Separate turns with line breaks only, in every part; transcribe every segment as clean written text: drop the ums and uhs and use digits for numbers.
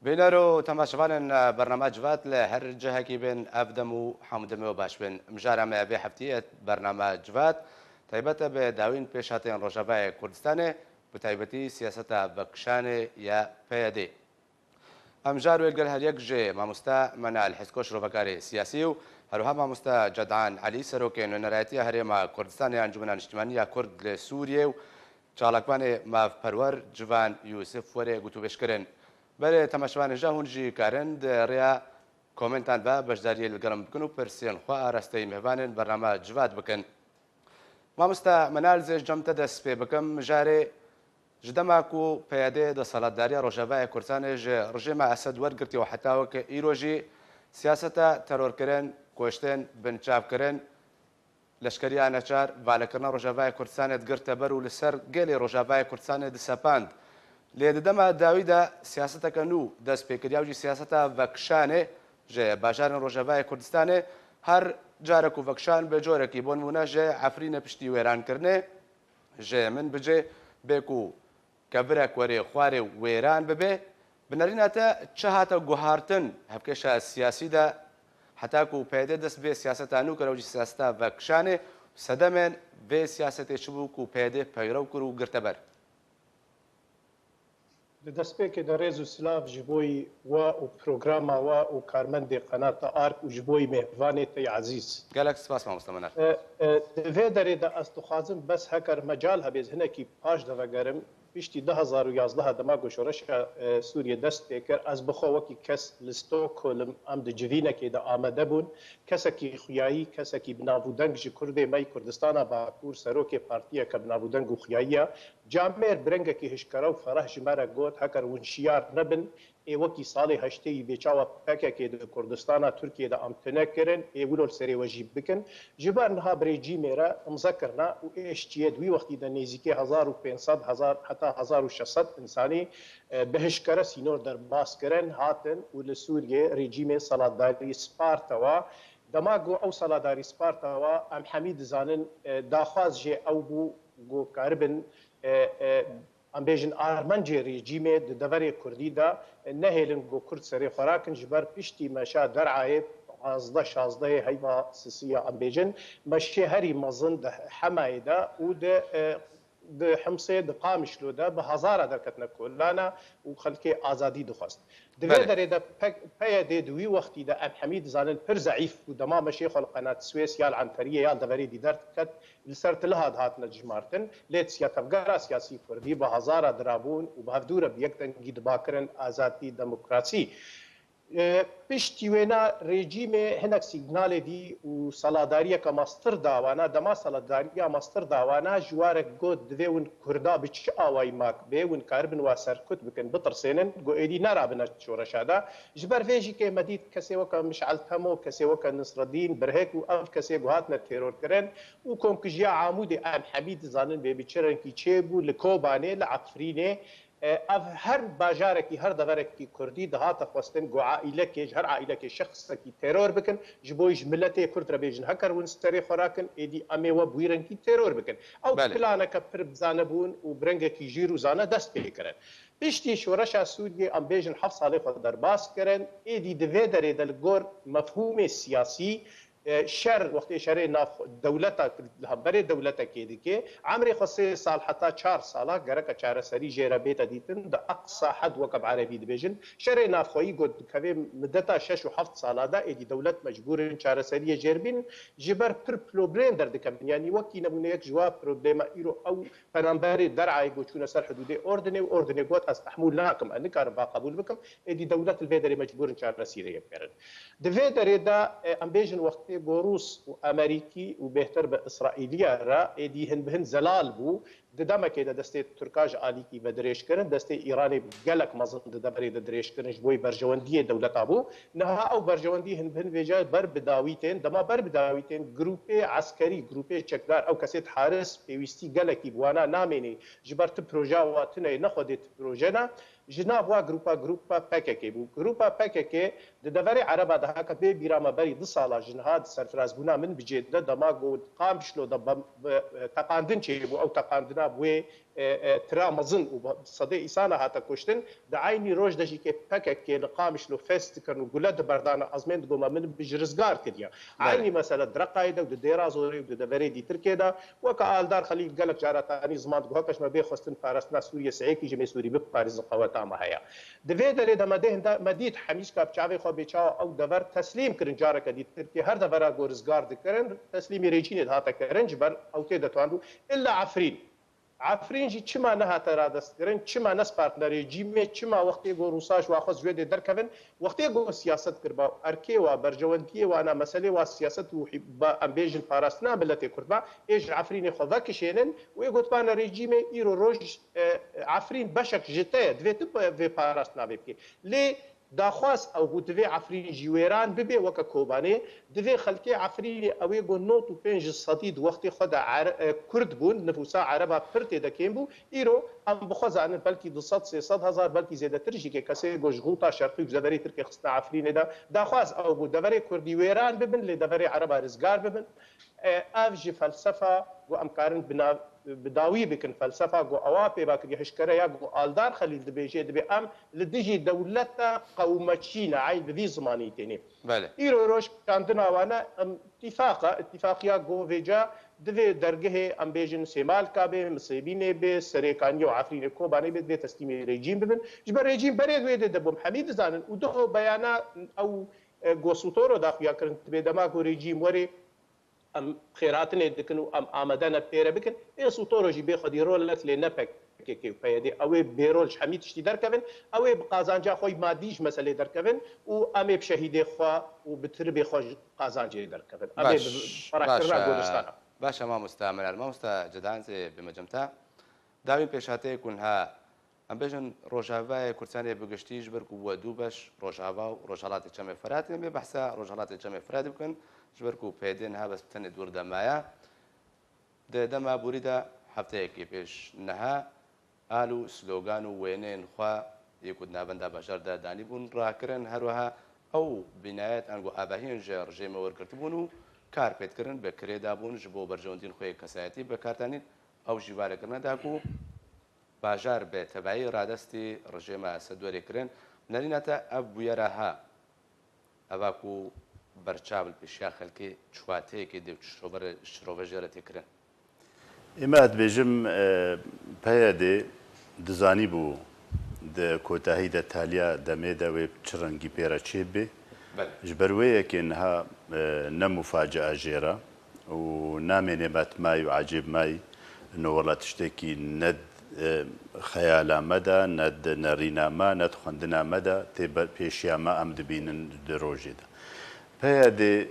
بینەرۆ تەماشەوانن بەرنامە جوات لە هەر جەهەکی بن ئەفدەم و حەمدەمەوە باش بن مژارەمە بێ هەفتیەت بەرنامە جوات تایبەتە بە داوین پێشهاتێن ڕۆژاوای کوردستانê bi taybetî siyaseta vekşanê ya PYD. Em jar wêrgel her yek jê mamosta Menal Hezkoş Rovekarê siyasî û herwiha mamosta Cedan Elî serokên Wênerayetiya Herêma Kurdistanê Encûmena Niştimaniya Kurd li Sûriyê û çalakvanê mavperwer Civan Yusuf werê gotûbêjkirin. Berê temaşevanê ja hûn jî karin di rêya komentan ve beşdariyê li gerim bikin û pirsiyên xwe arasteyî mêvanên bername civat bikin. Mamosta Menal zêj cem te dest pê bikim jarê ji dema ku PYD di salatdariya Rojavayê Kurdistanê ji rejîma Esed wergirtiye û heta weke îro jî siyaseta terorkirin, kuştin, binçavkirin, leşkeriya neçar, valekirina Rojavayê Kurdistanê digirte ber û li ser gelê Rojavayê Kurdistanê disepand. Lê di dema dawî de siyaseteke nû dest pêkiriya jî siyaseta vekşanê ji bajarên Rojavayê Kurdistanê her carek û vekşan bi corekî bo nimûne ji Efrînê piştî wêrankirinê ji min bicê bê ku kevirek werê xwarê wêran bibe binêrîna te çi hate guhartin hevkêşa siyasî de heta ku PYD dest vê siyaseta nû kir ew jî siyaseta vekşanê sedemên vê siyasetê çi bû ku PYD peyrew kir û girte ber.
Li destpêkê de rêz û silav ji bo we û programa we û karmendê qenata Ark û ji bo mêvanê te ezîz.
Gelek spas mamosta Menal.
Di vê derê de ez dixwazim bes heker mecal hebe hinekî paş de vegerim piştî 2011 dema goşoreşa Sûriye dest pê kir ez bixwe wekî kes li Stockholm em di civînekê de amade bûn kesekî xuyayî kesekî binavûdeng ji Kurdê me Kurdistana Bakur serokê partiyeke binavûdeng û xuyayiya camêr birengekî hişkera û fereh ji me re got heker hûn şiyar nebin ê wekî salê heşteyî bêçawa pekekê di Kurdistana Tirkiyeyê de em tune kirin ê wilo serê we jî bikin ji ber niha birêcîmê re imza kirina û êşçiyê di wî wextî de nêzîkî 1500 heta 1600 insanî bi hişkere sînor derbas kirin hatin û li Sûriyê rejîmê salatdarî Sparta we dema got ew salatdarî Sparta we em hemî dizanin daxwaz jê ew bû got karibin em bêjin armencê rejîmê di deverê Kurdî de nehêlin got Kurd serê xwerakin ji ber piştî meşa derayê 16 heyva sisiya em bêjin meşê herî mezin di Hemayê de û di Himsê di Qamişlo de bi hezara derketine kolana û xelkê azadî dixwast. Di vê derê de PYD di wî wextî de em hemî dizanin pir zeîf û dema meşê xwe li qenat Swês ya li Enteriyê ya li deverê dîdar diket li ser tiliha hatine cîmartin lê tevgera siyasî Kurdî bi hezara dirabûn û bi hevdûre bi yek dengî dibakirin azadî demokrasî. Piştî wêna rejîmê hinek signalê dî û saladariyeka mastir dawana dema saladariya mastir dawana ji warek got divê hûn Kurda bi çi awayî mak bê hûn karibin wa serkut bikin bitirsênin got êdî nerabine şoreşa de ji ber vê jî kê me dît kesê weka Mişal Temo kesê weka Nisreddîn Birhêk û ev kesê got hatine terorkirin û komkijiya Amûdê em hemî dizanin bê bi çi rengî çêbû li Kobanê li Efrînê ev her bajarekî her deverekî Kurdî dihate xwestin got aîlekê her aîlekê şexsekî teror bikin ji bo ji milletê Kurd re bêjin heker hûn serê xwerakin êdî em ê we bi wî rengî teror bikin ew planeke pir bizanebûn û birengekî jîr û zane dest pê kirin. Piştî şoreşa Sûriyê em bêjin heft salê xwe derbas kirin êdî di vê derê de li gor mefhûmê siyasî شر وقتی شر ناف دولت هبره دولت کې دي کې عمر خاصه سال حتی 4 ساله ګرکه چاره سری جره بیت دیتن د اقصى حد وکب عربي دیویژن شر ناف خوې ګد کوي مدته 6 و 7 ساله ده ادي دولت مجبور چاره سری جربین جبر پر پروبلم در دکم یعنی وکی نمونه یک جواب پروبلم ایرو او پنامبر درعای ګوچونه سر حدود اوردنه ګوت از تحمل لكم ان کار با قبول بكم ادي دولت الفيدري مجبور چاره سری کردن د فيدري دا امبيجن وقت روس و امریکی و بهتر به اسرائیلیا را ایدی هن بهن زلال بو د دمه کې د دسته ترکاج عالی کی و درېش کړي دسته ایرانی ګلک مزن د دبرې د درېش کړي جوی برجوندی دولت ابو نه او برجوندی هن بهن ویجا بر بداویتن دما بر بداویتن گروپ عسکری گروپ چکدار او کسیت حارس پیوستی ګلکی بوانا نامینی جبرت پروژه واتنه نه خودت پروژه نه جناب وا گروپا PKK بو گروپا PKK د دوري عربه د هک به بیرامه بری د سالا جنهاد سرفراز بونا من بجید د دما گود قام شلو د تقاندن چی بو او تقاندنا بوی ترا مزن و صدي إسانة هاتا كشتن دعيني روج دجي كي بكك كي لقامش لو فيست كرنو قلت بردانا أزمين تقوم من بجرزقار كديا عيني مثلا درقايدا ود ديرازوري ود دبريدي تركيدا وكآل دار خليل قالك جارتاني زمان هكاش ما بيخستن فارسنا سوريا سعيكي جمي سوري بباريز قواتا ما هيا دفيدا لدا مديد حميش كاب شعبي خو بيچاو او دور تسليم كرن جارك دي تركي هر دورا غورزقار دكرن تسليم ريجين هاتا كرن جبر او تيدا تواندو الا عفرين جي چما نه ترا دستگرن چما نس پارتنری جیمه چما وقتی گو روساش واخص جوی درکبن وقتی گو سیاست کربا ارکی و برجوانتی و انا مسئله و سیاست و با امبیجن پاراستنا بلتی کربا ایج عفرین خدا کشینن و یگوت بان رژیم ایرو روج عفرین بشک جته دویت و پاراستنا بکی لی داخواست او بودوی عفرین جویران ببی وکا کوبانه دوی خلکی عفرین اوی گو نوت و پنج صدید وقتی خود کرد بون نفوسا عربا پرتی دکیم بو ایرو ام بخوزانن بلکی 200-300 هزار بلکی زیده ترجی که کسی گو جغوطا شرقی و زبری ترکی خسنا عفرین دا داخواست او بود دوی کردی ویران ببن لی دوی عربا رزگار ببن افجی فلسفه و امکارن بنا بداوی بکن فلسفه گو اوابی باکری حشکره یا گو آلدار خلیل دبیجه دبی ام لدیجی دولتا قومچین عین بذی زمانی تینی
بله
ایرو روش کاندنا وانا اتفاقیا گو ویجا دوی درگه ام بیجن سیمال کابه مصیبینه به سریکانی و عفرین کوبانی به تسلیمی رژیم ببن جبر رژیم برید ویده دبم حمید زانن و دو بیانا او گو سوتورو داخویا کرن به دما گو رژیم وری ام خيراتنا دكنو ام آمدنا بيرا بكن اي سوتورجي بيخدي رولت لنبك كي فيدي اوي بيرولش حميد شتي دركبن اوي بقازانجا خوي ماديش مساله دركبن و امي بشهيدي خوا وبتربي خوش قازانجي دركبن امي
باشا ما مستعمل ما مستا جدعان بمجمتا داوين بيشاتي كونها ام بيجن روجافا كرتاني بقشتيج بركو ودو باش روجافا روجالات جمع فراتي مي بحثا روجالات جمع فراتي بكن جبركو بيدين ها بس بتني دور دمايا دما بوريدا هفتيكي بيش نها آلو سلوغانو وينين خوا يكودنا بندا بشر دا داني بون راكرن هروها او بنايات انگو اباهين جر جيمه وركرتبونو كار بيت كرن بكري دابون جبو برجوندين خوي كسايتي بكارتانين او جيوار كرن داكو باجار بتبعي رادستي رجيمه سدوري كرن نرينتا ابو يراها اباكو برچاول پیشیا خلکی چواته که دیو شروع جرتی کرن.
اماد بيجم پیاده دزانی بو د کوتاهی د تالیا د میدا و چرنگی پیرا چیبه. جبرویه که انها نمفاجأة جيرة ونامنبات ماي وعجيب ماي انه والله تشتكي ند خيالا مدى ند نرينا ما ند خندنا مدى تبا بيشيا ما ام دبين دروجي ده پیاده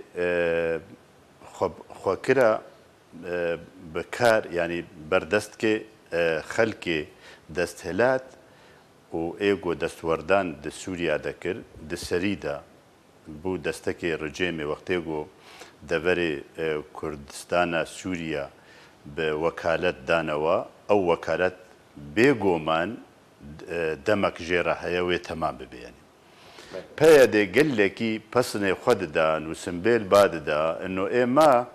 خوکره بکار یعنی بردست که خلک دستهلات و ایگو دستوردان د سوریا دکر د سریدا بو دستکه رجیمه وقتی گو دوری کردستان سوریا به وکالت دانوا او وکالت بگومان دمک جیره هیوی تمام ببینی پیاده گلکی پسنه خود دا و سنبیل باد دا انو ایما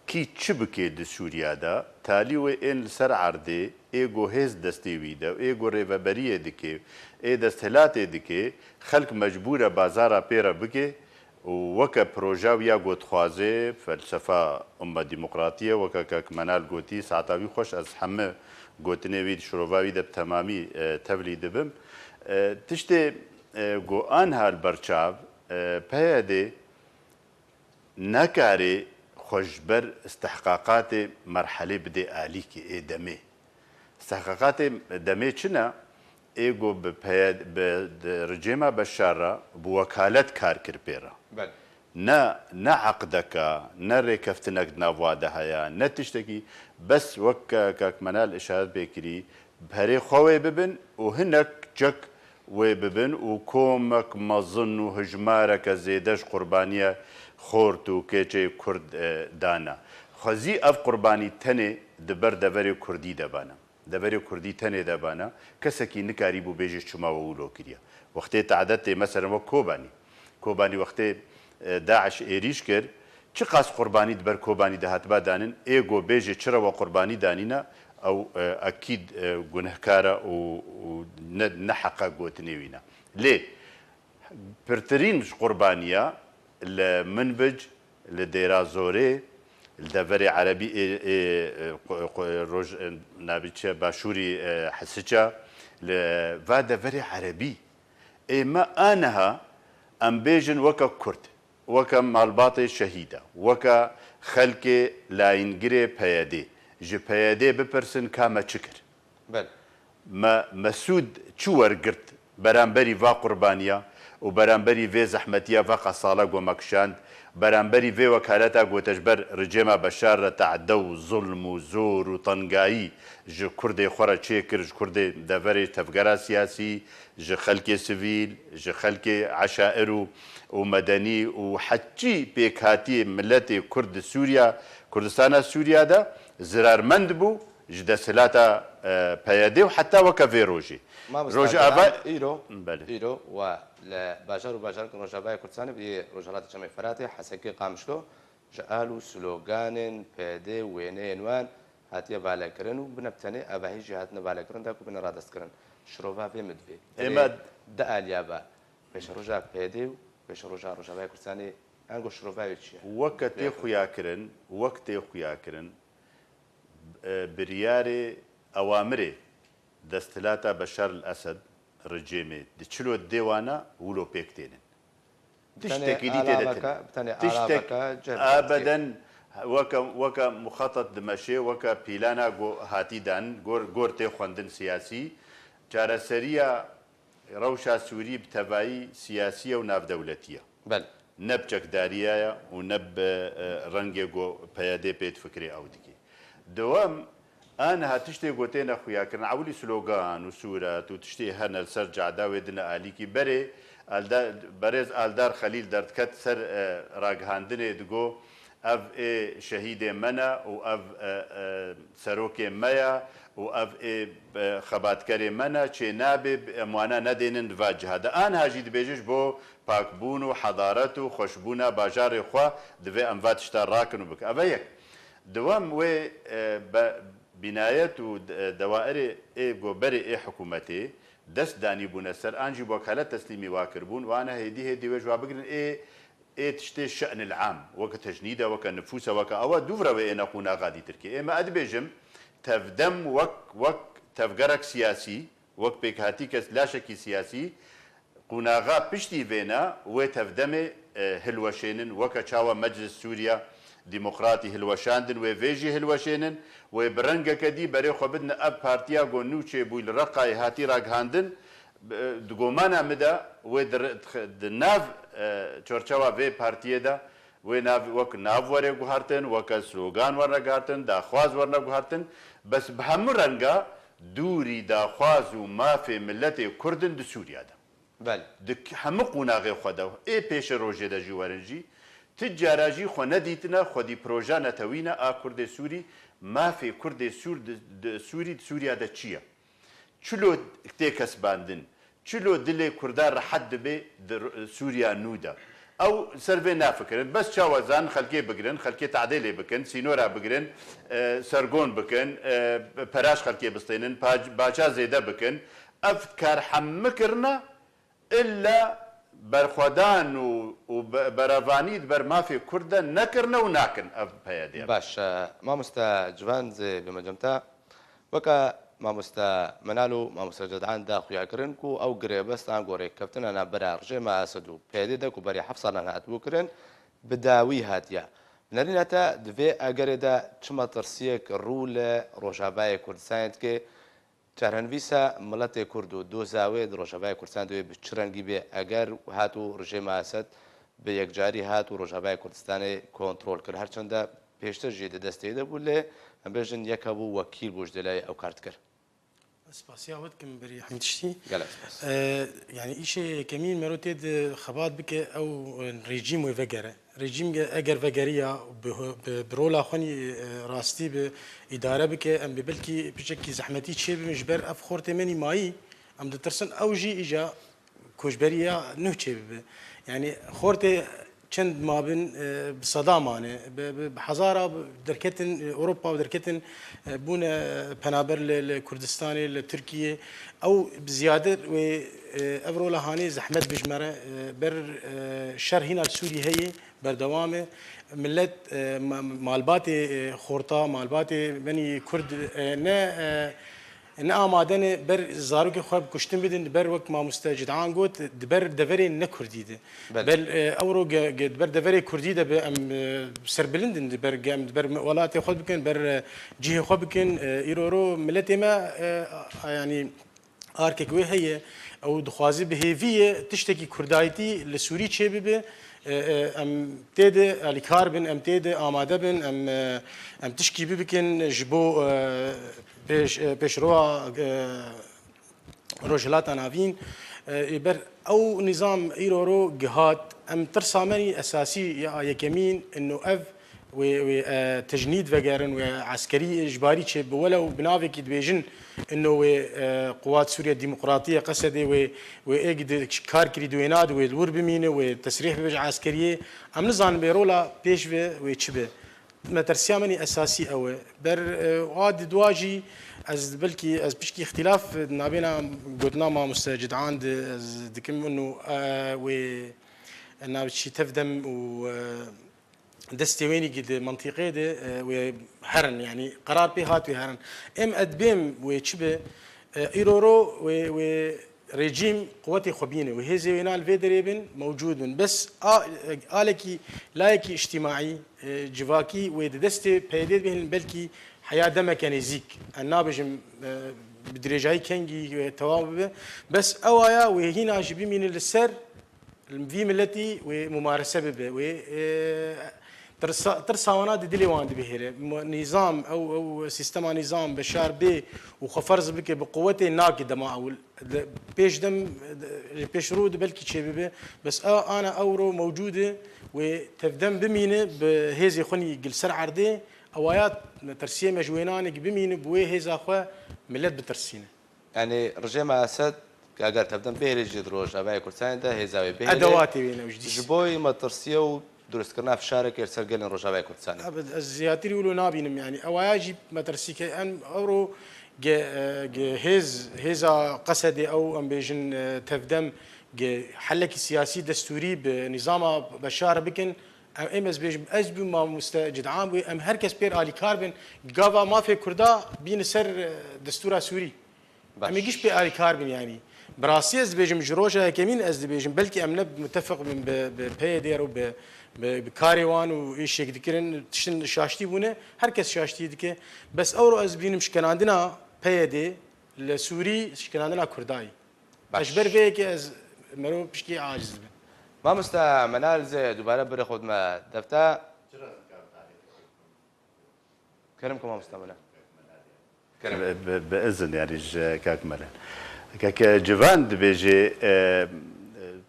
کی چی بکه د سوریا دا تالی و این سر عرده ایگو هز دستیوی دا ایگو ریوبریه دکه ای دستهلات دکه خلق مجبور بازارا پیرا بکه وکا پروژاو یا گوتخوازه فلسفه امه دیمقراطیه وکا که منال گوتی ساعتاوی خوش از همه گوتنوی شروعاوی دا تمامی تولید بم تشتی گو آنها البرچاو پیاده نکاری خوشبر استحقاقات مرحله بده آلی که ای دمه استحقاقات دمه چنا ایگو به رجیمه بشاره بوکالت کار کر پیرا نه عقدك نه ریکفتنک نواده هیا نه تشتکی بس وکا که منال اشارت بکری بهره خواه ببن و هنک جک و ببن و کومک مظن و هجمارک زیدش قربانیه خورت و کچه کرد دانا خوزی اف قربانی تنه دبر دوری کردی دبانا دوری کردی تنه دبانا کسکی نکاری بو بیجش چما و اولو کریا وقتی تعدد مثلا و کوبانی وقتی داعش ایریش کرد چه قاس قربانی دبر کوبانی دهات با دانن ایگو بیجه چرا و قربانی دانینا او اكيد گنهکاره و نحقه گوتنیوینا ليه برترين قربانيه المنبج لديرا زوري الدفري عربي روج نابتش باشوري حسجا لفادا فري عربي اما انها امبيجن وكا كرد وكا مالباطي شهيده وكا خلقي لا ينجري بيادي جي بيادي ببرسن كاما تشكر
بل
ما مسود تشور قرت برامبري فا قربانيه وبرامبري في زحمتيه فا صالق ومكشاند برامبري في وكالتا وتجبر رجيما بشار تعدى وظلم وزور وطنقاي جو كردي خورا تشيكر جو كردي دافري تفقرا سياسي جو خلقي سيفيل جو خلقي عشائر ومدني وحتى بيكاتي ملتي كرد سوريا كردستان سوريا دا زرار مندبو جدا سلاتا بيادي وحتى وكافي روجي
روجي ابا ايرو
بله
ايرو و لباجر وباجر روجاباي كردستان بي روجالات جمع فراتي حسكي قامشلو جالو سلوغان بيدي ويني انوان هاتيه بالكرن وبنبتني ابا هي جهاتنا بالكرن داكو بن رادسكرن شروفا في مدفي
اما
دال يابا بيش روجا بيدي بيش روجاباي كردستاني انغو شروفا يتشي
وقتي خويا كرن برياري اوامري دستلاتا بشار الاسد رجيمي دشلو الديوانا ولو بيكتين تشتكي دي تشتك ابدا وكا مخطط دمشق وكا بيلانا جو هاتيدان غور تي خوندن سياسي جارسريا روشا سوري بتبعي سياسيه وناف دولتيه
بل
نبجك داريا ونب رنجي جو بيادي بيت فكري او ديكي دوام انا هتشتي قوتين اخويا كان عولي سلوغان وسورة وتشتي هنا السرجع داودنا اليكي بري بريز الدار خليل دارت كت سر راغهاندني دغو اف اي شهيد منا و اف سروك مايا و اف اي خباتكري منا تشي نابب اموانا ندينن واجه هذا انا هاجي دبيجش بو باكبون وحضارته وخشبونه باجار خو دفي امفات اشتراكن بك ابيك دوام و بنايات ودوائر اي غوبري اي حكومتي دست داني بونسر انجي وكاله تسليمي واكربون وانا هدي وجوا بقرن اي تشتي الشان العام وك تجنيده وك نفوسه وك او دوفرا وين قونا غادي تركي اما ادبيجم تفدم وك تفقرك سياسي وك بيك هاتيك لا شك سياسي قونا غا بشتي فينا وتفدم هلوشينن وك تشاوا مجلس سوريا ديمقراطي هلوشاندن وفيجي هلوشينن وبرنجا كدي بري خو بدنا اب بارتيا غو نوتشي بو الرقاي هاتي راغهاندن دغومانا مدا ودناف تشورچوا في بارتيا دا وناف وك ناف وري غهارتن وك سلوغان ورنا غارتن دا خواز ورنا غهارتن بس بهم رنجا دوري دا خواز وما في ملتي كردن د سوريا دا
بل
دك حمقونا غي خدا اي بيش روجي دا جوارنجي تجاراجي خو نديتنا خدي بروجا نتوينا كرد سوري ما في كرد سوري سوريا دا تشيا چلو تيكس باندن چلو دلي كردار حد به سوريا نودا او سرفي نافكرن بس شاوزان خلكي بقرن خلكي تعديلي بكن سينورا بقرن سرغون بكن براش خلكي بسطينن باجا زيدا بكن افكار حمكرنا الا برخودان وبرافانيد بر ما في كرده نكرنا وناكن اف بيادي
باش ما مستا جوان زي بمجمتا وكا ما مستا منالو ما مستا جدعان دا خويا كرنكو او قريبس تان غوري كابتن انا برا رجي ما اسدو بيدي دكو بري حفصه انا هاتبو كرن بداوي هاتيا نرينتا دفي اگردا چما ترسيك رول روجاباي كردستان كي چارهنویسا ملت کردو دو زاویه روجابای کردستان دوی بچرنگی به اگر هاتو رژیم اسد به یک جاری هاتو روجابای کردستان کنترل کرد هرچند پیشتر جدی دسته ده بوله هم بجن یک ابو وکیل بوجدلای او کارت کرد
سپاسیا ود کم بری حمدشتی
گله
يعني إشي كمين مروتيد خبات بك أو ريجيم وفجرة ريجيم أجر فجرية برولا خوني راستي بإدارة بك أم ببلكي بشكل زحمتي شيء بمجبر أفخور تمني ماي أم دترسن أو جي إجا كوجبرية نوتشي يعني خورتي چند ما بين بصدامانه بحضاره دركتن اوروبا ودركتن بون بنابر لكردستان لتركيا او بزياده و افرولا هاني زحمت بجمره بر شر هنا سوري هي بردوامه ملت مالباتي خورطه مالباتي بني كرد نه آمادن بر زاروک خواب کشتن بدن بر وقت ما مستجدعان قوت بر دفری نکردی ده بر اورو بر دفری کردی ده به ام سربلندن بر جام بر ولات خود بکن بر جهه خود بکن ایرورو ملت ما يعني آرك قوي هي او دخوازي بهيفيه تشتكي كردايتي لسوري تشي به ام تيد الكار بن ام تيد آماده بن ام تشكي بكن جبو پیش روا روجلات ناوین بر او نظام ایرورو جهات ام ترسامني اساسي يا يكمين انه اف و تجنيد وغيرن وعسكري اجباري تشي ولو بنافك دبيجن انه قوات سوريا الديمقراطيه قصدي و اجد كار كري دويناد والور بمينه وتسريح بج عسكريه ام نظام بيرولا بيش و تشبه ما ترسيامني اساسي او بر واد دواجي از بلكي از بشكي اختلاف نابينا قلنا ما مستجد عند دكم انه و انا شي تفدم و دستويني قد منطقه ده وهرن يعني قرار بي هات وهرن ام ادبيم وشبه ايرورو و رجيم قوتي خبينه وهي زينا الفيدريبن موجود بس آلكي لايكي اجتماعي جواكي ودستي بيديد بهن بلكي حياة دمكانيزيك النابجم بدرجاي كنجي توابه بس أوايا وهنا جبي من السر في ملتي وممارسة به و ترساونا دلي واند بهيره نظام او سيستم نظام بشار بي وخفرز بك بقوته ناقده ما اول بيش دم بيش رود بلكي شي بس انا اورو موجوده وتفدم بمينه بهيزي خني قل سر عرضي اوايات ترسيه مجوينان بمينه بوي هيزا خو ملت بترسينه
يعني رجيما اسد اگر تفدم بهري جدروج ابي كرسان ده هيزاوي بهري
ادواتي وين وجدي
جبوي ما ترسيه درست كرنا في شارك يرسل قلن رجاوي كردستان
ابد الزياتي يقولوا نابينم يعني اواجي مترسيك ان اورو هيزا قصدي او ام بيجن تفدم حلك سياسي دستوري بنظام بشار بكن ام اس بيج ازب ما مستجد عام ام هركس بير الي كاربن جافا ما في كردا بين سر دستور سوري ام يجيش بي الي كاربن يعني براسي از بيجم جروجا كمين از بيجم بلكي ام متفق من بيدير وب بكاريوان وايش يذكرن تشن شاشتي بونه هركس شاشتي دكه بس اورو از بينم شكن عندنا بيدي لسوري شكن عندنا كرداي اشبر فيك از مرو بشكي عاجز
ما مستا منال زي دوباره بره خود ما دفتا كرمكم ما مستا منال
باذن يعني كاك ملان كاك جوان دبيجي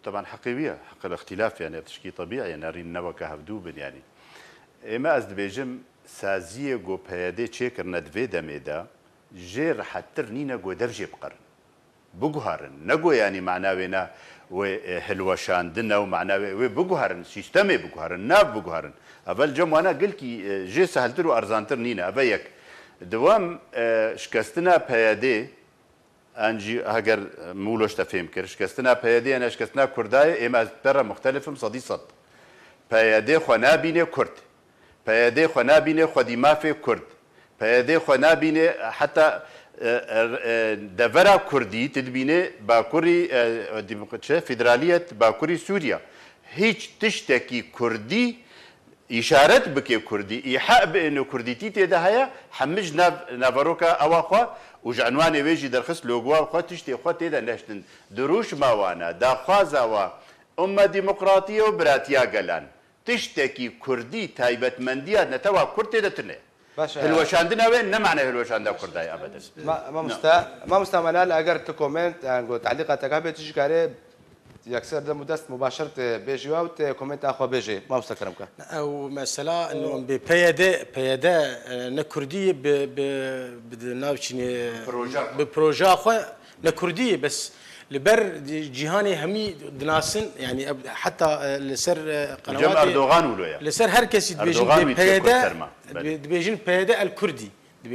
طبعا حقيقية حق الاختلاف يعني تشكي طبيعي يعني رين نوكا هفدوبن يعني اما از دبيجم سازيه جو بيادي تشيكر ندفي دميدا جير حتر نينا جو درجه بقرن بقهرن نجو يعني معناوينا وهلوشان دنا ومعناوي وبقهرن سيستمي بقهرن ناف بقهرن اول جم وانا قلكي جي سهلترو ارزانتر نينا ابيك دوام شكستنا بيادي انجي هاجر مولوش تفهم كر شكستنا بيادي انا شكستنا كرداي اما ترى مختلفم صدي صد بيادي خنا بيني كرد بيادي خنا بيني خدي ما في كرد بيادي خنا بيني حتى دفرا كردي تدبيني باكوري ديمقراطيه فيدراليه باكوري سوريا هيج تشتكي كردي اشارت بك كردي ايحاء بانه كرديتي تدهيا حمج نافروكا اواخوا وجعنواني ويجي درخص لوغوا خو تشتي خو تيدا نشتن دروش ماوانا دا خازاوا امه ديمقراطيه وبراتيا قلان تشتكي كردي تايبت منديا نتوا كرتي دتنه هلوشاندنا وين نمعنى هلوشاندا كرداي ابدا
ما مستعمل اگر تو كومنت انغو تعليقاتك هبه تشكاري يكسر ده مدست مباشرة بيجي وقت كومنت اخو بيجي ما مستكرمك
او مسألة انه بيدا نكردية بناوشني ببروجا اخو نكردية بس لبر جيهاني همي دناسن يعني حتى لسر قنوات
جم اردوغان ولويا
لسر هر كسي دبيجن دبيجن بيدا الكردي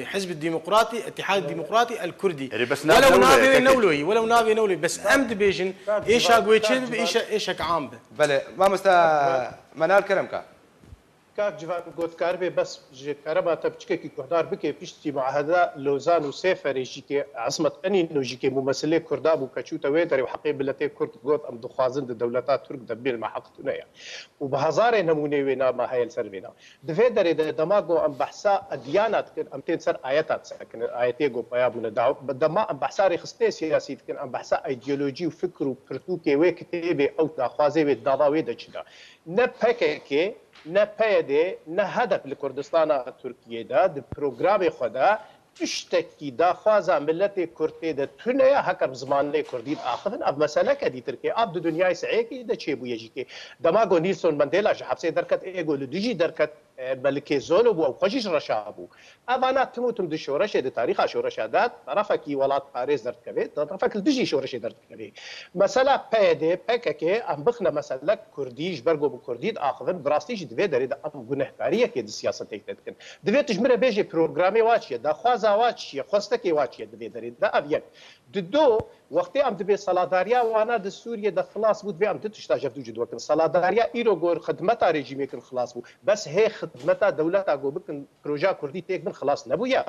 حزب الديمقراطي الاتحاد الديمقراطي الكردي ولو نابي نولوي ولو نابي نولوي بس ام دبيجن ايش اقويتشد ايش عام
بله ما مستا منال كرمكا
كاك جوان گوتکار به بس جکارما تبچکه کی کهدار بکه پیشتی معاهده لوزان و سفر جیکه عصمت اني نو جیکه ممثله کرداب و کچو توی در حقی بلته کرد گوت ام دخوازن د دولتات ترک دبیر ما حقتونه یا و به هزار نمونه وینا ما هیل سر وینا دفه در دماغو ام بحثا ادیانات کن ام تین سر آیاتات سکن آیاتی گو پیا بونه داو دما ام بحثا رخصته سیاسی کن ام بحثا ایدئولوژی و فکر و پرتوکه و کتابه او داخوازه و داواوی دچدا نه پکه نه پیده نه هدف لکردستان ترکیه دا د پروگرام خدا تشتکی دا خوازا ملت کردی دا تونه هکر زمانه کردی آخرن اب مسئله کدی ترکیه اب د دنیای سعی کی دا چه بویه جی که دماغو نیلسون مندیلا حبسه درکت ایگو لدیجی درکت ملکه زولو بو او خوشیش رشابو اوانا تموتم د شورش د تاریخ شورش داد طرفه کی ولات پاریس درد کوي طرفه کل دجی شورش درد کوي مساله پیده پککه ام بخنه مساله کردیش برگو بو کردید آخرن براستیش دوی درید ام گنهکاریه که د سیاست یک دکن دوی تجمره بیجی پروگرامی واچیه دا خوازا واچیه خوستکی واچیه دوی درید دا اب یک دو وقتی ام دبی سالاداریا وانا د سوریه د خلاص بود ام تشتا جفدو جدو کن سالاداریا ایرو گور خدمت رژیم کن خلاص بود بس هي خدمت دولت اگو بکن پروژه کردی تک من خلاص نبویا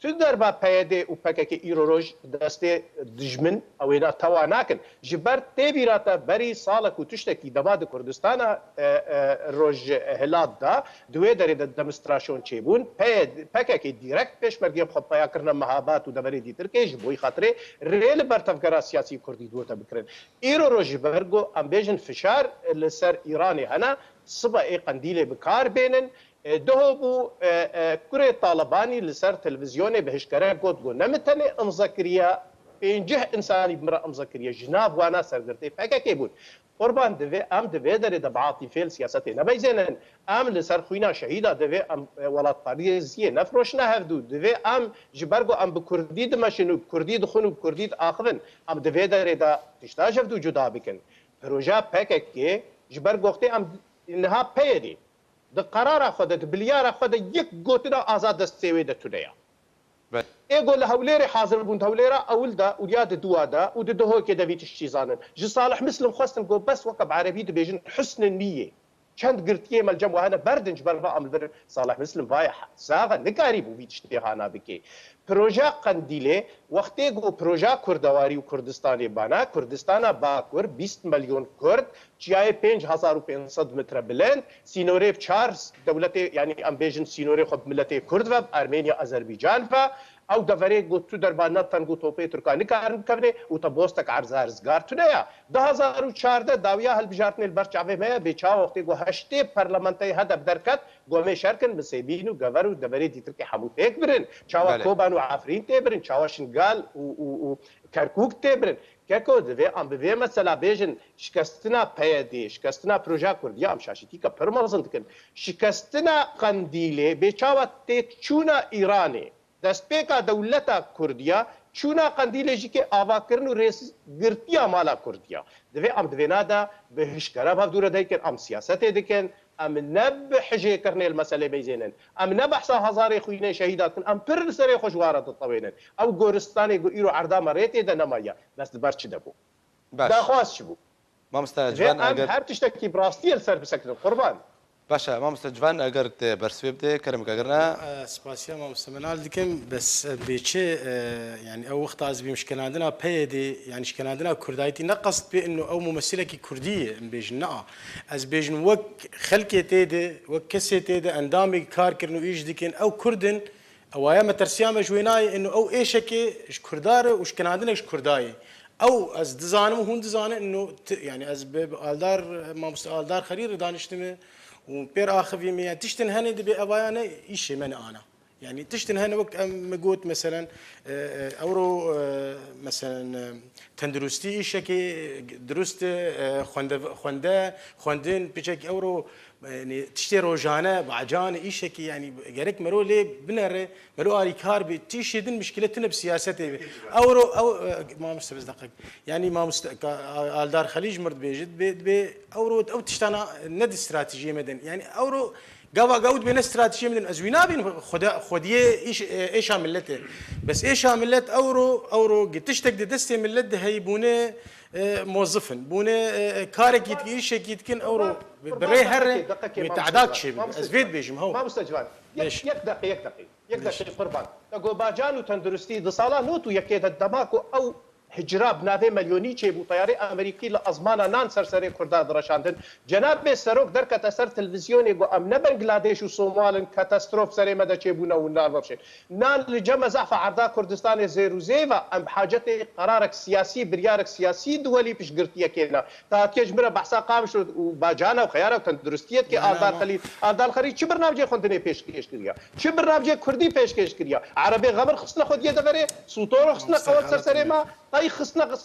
تو در با پیاده و پکک ایرو روج دسته دجمن او اینا تواناکن جبر تبیراتا بری سالک و تشتکی دماد کردستان روج هلاد دا دوی داری دمستراشون چی بون پکک دیرکت پیش مرگیم خود پایا کرنا مهابات و دبری دیتر که جبوی خاطره ریل برتفگرا سیاسی کردی دوتا بکرن ایرو روج برگو ام بیجن فشار لسر ایرانی هنا صبح ای قندیل بکار بینن ده بو كره طالباني لسر تلفزيوني بهشكره قد قو نمتني امزكريا بينجه انساني بمرا امزكريا جناب وانا سرقرتي فاكا كيبون قربان دوي ام دوي داري دبعاتي فيل سياستي نبي زينن ام لسر خوينا شهيدا دوي ام ولات باريزيه نفروشنا هفدو دوي ام جبرغو ام بكردي دمشنو كردي دخونو بكردي اخذن ام دوي داري دا تشتاج هفدو جدا بكن بروجا باكا كي جبرغو وقتي ام انها بيدي د قرار خود د بلیار خود یک گوتنا آزاد دست سوی د تونیا ایگو لهوليري حاضر بون هوليرا اول دا ولياد دوا دا ود دهو كده بيت الشيزانن جي صالح مسلم خواستن جو بس وقب عربي دبيجن حسن النيه چند گرتیه مل جمع هنا بردنج بربا عمل بر صالح مسلم وای ساغه نکاری بو بیچ هانا بکی پروژه قندیله وقتی گو پروژه کردواری و کردستانی بانا کردستان باکور 20 میلیون کرد چیای 5500 متر بلند سینوره 4 دولت یعنی ام بیژن سینوره خود ملت کرد و ارمنیا آذربایجان و او دفره گو تو در بانا تنگو توپی ترکانی کارن کنه و تا بوستک عرض ارزگار تونه 2014 داویا هل بجارتن البرچاوه ما بیچا وقتی گو هشته پارلمانتای هدف درکت گو می شرکن مسیبینو گورو دفره دیتر که حمو تک برن چاوا کوبانو عفرین تبرن چاوا شنگال و کرکوک تبرن كاكو دفي ام بفي مثلا بيجن شكستنا بيدي شكستنا بروجا كرديا ام شاشتي كبرمزن تكن شكستنا قنديله بيچاوا تشونا ايراني دستپیکا دولتا کردیا چونا قندیل جی که آواکرن و ریس گرتیا مالا کردیا دوی ام دوینا دا به هشکره بفدوره دیکن ام سیاست دیکن ام نب حجه کرنه المسئله بیزینن ام نب احسا هزار خوینه شهیدات کن ام پر سر خوشوارت الطوینن او گورستانی گو ایرو عردا مریتی دا نمایا بس دبر چی دبو دا خواست چی بو
ما مستجوان
ام هر تشتکی براستی السر بسکتن قربان
باشا ما مستجوان اگر برسوی بده کرم كاغرنا
سپاسیا ما مستمنال دکم بس بيچه يعني او وقت از بمشكل عندنا بيدي يعني شكل عندنا كردايتي نقصت بانه او ممثله كرديه بيجنا از بيجن وك خلقي تيده وك كسي تيده اندامي كار كرنو ايش دكن او كردن او ايام ترسيام جويناي انه او ايشكي كردار وش كان عندنا كرداي او از دزانم هون دزانه انه يعني از بالدار ما مستالدار خرير دانشتمه وبير آخر في مية تشتن هني دبي أبايانا إيش من أنا يعني تشتن هني وقت مجود مثلا أورو مثلا تندرستی ایشکی درست خواندن پیچک اورو يعني تشتي روجانا بعجان إيشكي يعني جريك مرو لي بنره مرو آري كار بتيشيدن مشكلتنا بسياسته أو ما مستبز دقيق يعني ما آلدار خليج مرد بيجد بي أورو أو تشتانا ند استراتيجية مدن يعني أورو قاود بين استراتيجية مدن أزوينا بين خديه إيش عملته بس إيش عملت أورو قتشتك دستي ملت هي بونه موظفن بونه كارك يتقيش يتكن أورو بري هر متعداك شيء أزفيد بيجم هو
ما مستجوان يك دقيقة قربان تقول باجان وتندرستي دصالة نوتو يكيد الدماكو أو هجراب ناوی ملیونی چه بو طیاره امریکی لازمانا نان سرسری کردان درشاندن جناب سروک در کتاثر تلویزیونی گو ام نه بنگلاديش و صومال کاتاستروف سری مده چه بو نو نار بشه نان لجمع ضعف عرضا کردستان زیرو زیوا ام حاجت قرارك سیاسی بریارك سیاسی دولی پیش گرتیه کینا تا کیج مره بحثا قامش و باجانا و خيارا و تندرستیت که آردار خلیل چه برنامج خوندنی پیش کردیا چه برنامج کردی پیش کردیا عربی غمر خصنا خود یه دفره سوتور خصنا قوت سرسری ما أي خصنا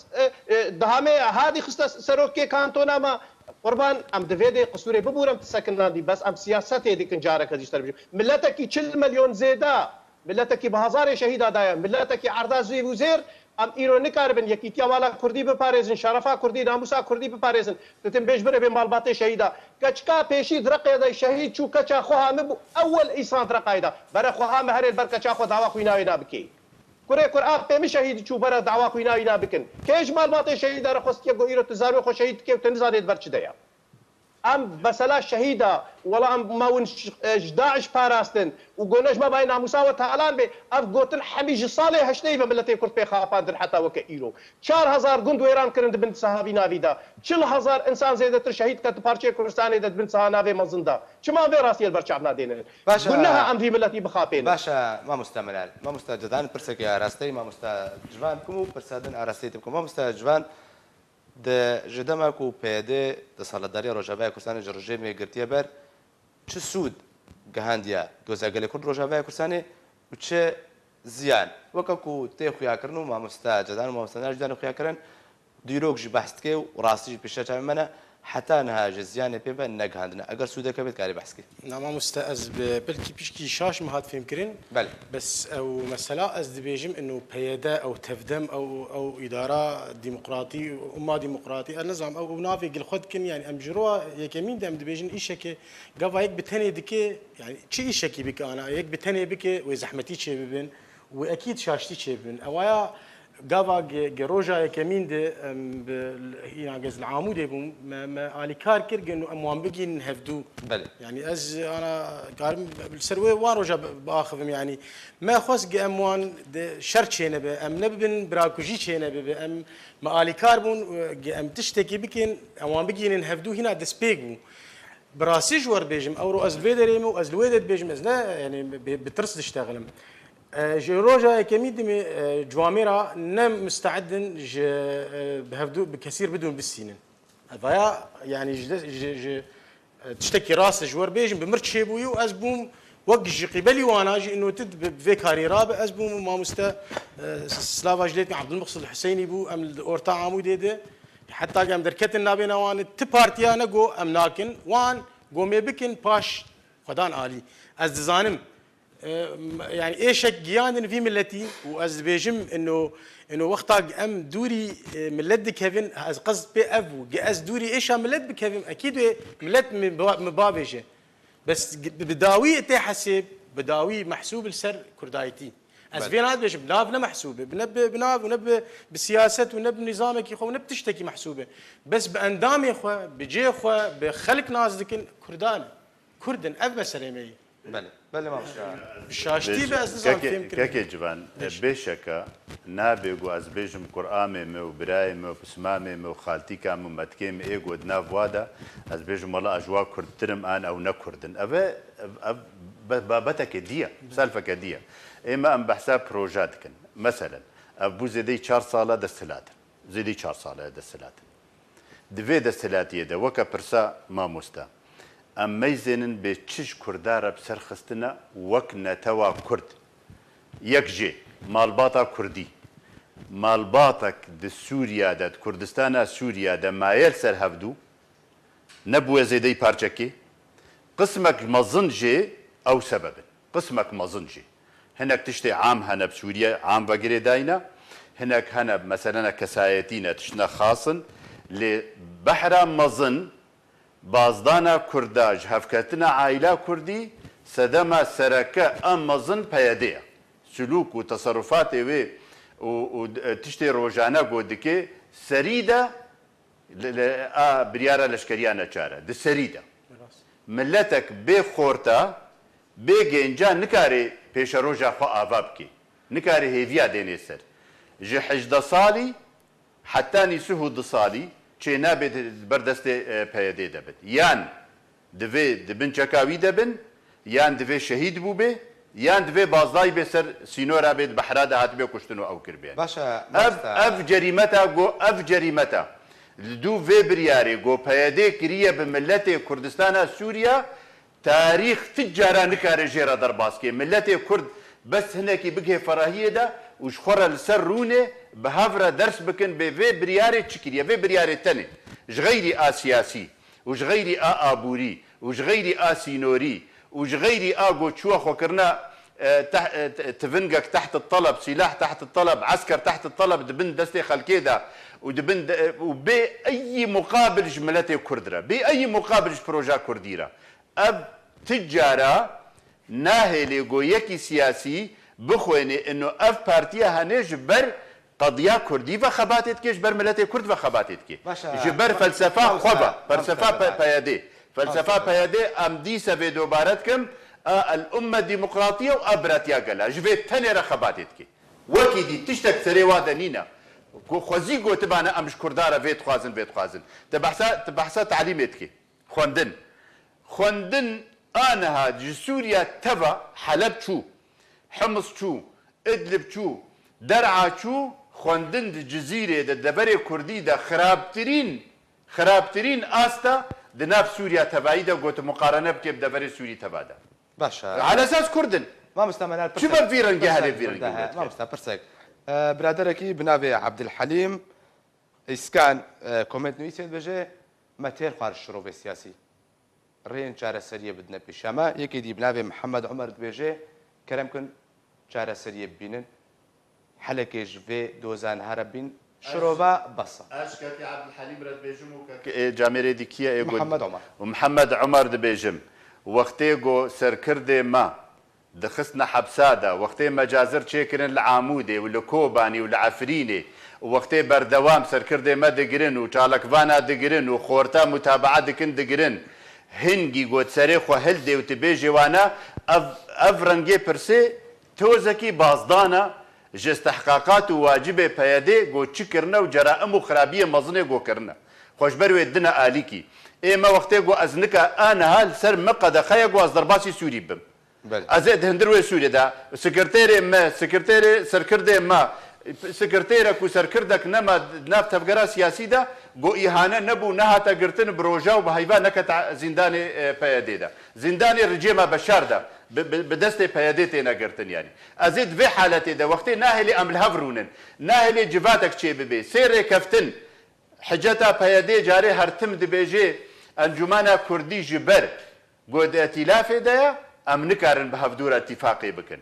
دهامي هذه خصنا سروكي كانتونا ما قربان ام دفيدي قصوري ببورم تسكن دي بس ام سياستي دي كنجارك هذه تربيه ملتك 40 مليون زيدا ملتك بهزار شهيد دايا ملتك عرضا زوي وزير ام ايروني كاربن يكيتيا والا كردي بباريزن شرفا كردي ناموسا كردي بباريزن تتم بيجبر بمالباتي شهيدا كچكا بيشي درقه دا شهيد شو كچا خوها مب اول ايسان درقايدا برا خوها مهر البركچا خو دعوا خوينا بكي كره قرآن به شهید چوب را دعوا کوینا اینا بکن کیش معلومات شهید را خواست که گویرو تزارو خو شهید که تنزارید برچ دیا ام بسلا شهيدا ولا ام ما داعش باراستن وقولناش ما بين موسى وتعالان به اف قوتن حميج صالح هشتي بملتي كرت بي خافان حتى وكايرو 4000 گوند ويران كرند بنت صحابي نافيدا 4000 انسان زيدتر شهيد كت بارچه كردستان دت بنت صحابي نافي مزندا چما في راسي البرچعنا دين قلناها ام في ملتي بخافين
باشا ما مستملال ما مستجدان برسك يا راستي ما مستجوان كمو برسادن اراستيتكم ما مستجوان د جدما کو پیده د سالداری روجاوای کورسان جرجمی گرتیه بر چه سود گهاندیا گوزاگل کورد روجاوای کورسان و چه زیان وککو ته خویا کرنو ما مستجدان ما مستناجدان خویا کرن دیروگ جی بحث که و راستی پیش چه منه حتى انها جزيان بيبا نجهندنا اگر سوده كبت كاري بحسكي
نعم مستأز بلكي بيشكي شاش ما هاد فهم كرين
بل
بس او مثلا از دبيجم انه بيدا او تفدم او اداره ديمقراطي وما ديمقراطي النظام او نافي الخد كن يعني ام جروا يكمين دم دبيجن ايشكي قفا هيك بتني دكي يعني شي ايشكي بك انا هيك بتني بك وزحمتي شي ببن واكيد شاشتي شي ببن اوايا قافا جروجا كمين ده يعني جز العمود يبون ما على كار كرج إنه أموان بيجي نهفدو يعني أز أنا كارم بالسروي واروجا بآخذهم يعني ما خص أموان ده شرط شيء نبي أم نبين براكوجي شيء نبي أم ما على كاربون أم تشتكي بكين أموان بيجي نهفدو هنا دسبيجو براسي جوار بيجم أو رؤز الفيدريمو أز الويدت بيجم أز لا يعني بترصد تشتغلم جروجا كميدمي جواميرا نم مستعدن بهفدو بكثير بدون بالسنين هذا يعني تشتكي راس جوار بيجن بمرت شيبوي وازبوم وقج قبلي وانا جي انه تد بفيكاري رابع ازبوم ما مستا سلافا جليت عبد المقصود الحسيني بو ام اورتا عموديده حتى قام دركت النابينا وان تبارتيا نغو ام ناكن وان قومي بكن باش خدان علي از دزانم يعني ايش جيان في ملتي واز بيجم انه وقتها ام دوري ملت كيفن از قصد بي اف از دوري ايش ملت بكيفن اكيد ملت مبابجه بس بداوي تحسب بداوي محسوب السر كردايتي از فين هذا بيجم نافنا محسوبه بناب ونب بالسياسه ونب نظامك يا اخو ونب تشتكي محسوبه بس باندام يا اخو بجي اخو بخلق ناس ذكن كردن اف مسلمي
بله ما
شاشتي بس نظام
كاكي جبان بيشكا نابيغو از بيجم قرآمي مو براي مو بسمامي مو خالتي كام متكيم ايغو دناف وادا از بيجم والله اجوا كردترم ان او نكردن ابا بابتك ديا سالفك ديا اما ام بحساب بروجات كن مثلا ابو زيدي 4 ساله دستلات زيدي 4 ساله دستلات دفي دستلاتيه ده وكا برسا ما مستا ام ميزنن به چش کردار بسر خستنا وک نتوا کرد یک جه مالباتا کردی مالباتك د سووریا د کوردستانە سووریا د مایل سەر هەفتوو نەبووە زێدەی پارچەکێ قسمك مەزن جێ ئەو سەبەبن قسمك مەزن جێ هەنێک تشتێ عام هەنە سووریا عام بەگرێ داینە هەنێک هەنە مەسەلەنە کەسایەتینە تشتە خاصن لێ بەحرا مەزن بازدانە کورداژ هەفکەتنە عایلا کوردی سەدەمە سەرەکە ئەم مەزن پەیەدەیە سلوک و تەسەڕوفاتێ وێ و تشتێ ڕۆژانە گۆ دکێ سەریدە بریارە لەشکریان نەچارە د سەریدە ملەتێک بێ خۆرتە بێ گەنجان نکارێ پێشە ڕۆژە خۆ ئاوا بکێ نکارێ هێڤیا دێنێ سەر ji 18 ساڵی حتانی 32 ساڵی چێ نابێت بەردەستێ پەیەدێ دەبێت یان divê dibin çekawî debin yan divê şehîd bû bê yan divê bazdayî bê ser sînora bê bihra de hatibê kuştin û ew kirbê ev cerîmeta got ev cerîmeta li dû vê biryarê got peyedê kiriye bi milletê Kurdistana Sûriya tarîx ti cara nikare jêra derbas kê milletê Kurd bes hinekî bigê ferahiyê de û ji xwe re li ser rûnê bi hev re ders bikin bê vê biryarê çi kiriye vê biryarê tenê ji xeyrî a siyasî û ji xeyrî a aborî û ji xeyrî a sînorî û ji xeyrî a got çûwa xwekirina تفنقك تحت الطلب سلاح تحت الطلب عسكر تحت الطلب دبن دستي خلكي دا ودبن بأي مقابل جملتي كردرة بأي مقابل بروجا كرديرة أب تجارة ناهي لغو يكي سياسي بخويني انه اف بارتيا هنج بر قضية كردي وخباتت كيش بر ملتي كرد وخباتت كي جبر فلسفة خوبة فلسفة بيادي فلسفة بيادي ام دي سفي دوبارتكم الأمة الديمقراطية وأبراتيا قالها جبت تاني رخباتت كي وكي دي تشتك سري وادنينا خوزيقو تبعنا أمش كردارة فيت خوازن تبحثا تعليمتك خوندن أنا هاد سوريا تبا حلب شو حمص شو إدلب شو درعا شو خوندن الجزيرة دبري كردي دا خرابترين آستا دناف سوريا تبعي دا قوت مقارنة بكي بدبري سوريا تبعدا
باشا
على اساس كردن
ما مستعمل
شو بفيرنجي هالي فيرنجي
ما مستعمل برسك برادركي بنابي عبد الحليم اسكان كومنت نويسيد بجي ماتير خارج الشروط السياسي رين جاره سريه بدنا بشما يكي دي بنابي محمد عمر بيجي كرمكن جاره سريه بينن حلقه في دوزان هربين شروبا بصه
اشكتي عبد الحليم رد بيجم جاميري ديكيا
محمد عمر
ومحمد عمر دبيجم وقتيغو سركردي ما دخسنا حبسادا وقتي مجازر تشيكرن العامودي ولا كوباني ولا عفريني وقتي بردوام سركردي ما دقرن وشالك فانا دقرن وخورتا متابعه دكن دقرن هنجي قوت سريخ وهلدي وتبيجي وانا افرنجي برسي توزكي بازدانا جستحقاقات وواجبه بيدي قوت شكرنا وجرائم وخرابيه مظنه قو كرنا خوش بروي الدنا اليكي ايما وقتي قو ازنكا انا هال سر مقد خيق وازدرباسي سوري بم ازيد هندروي سوري دا سكرتيري ما سكرتيري سركردي ما سكرتيرك وسركردك نما ناف تفقرا سياسي دا قو إهانة نبو نها تقرتن بروجا وبهيبا نكت زنداني بيادي دا زنداني رجيمة بشار دا بدستي بياديتي نقرتن يعني أزيد في حالتي دا وقتي ناهلي أمل هفرونن ناهلي جفاتك شي ببي سيري كفتن حجتا بيادي جاري هرتم دبيجي أنجمانا كردي جبر قود اتلافي دا أم نكارن بهفدور اتفاقي بكن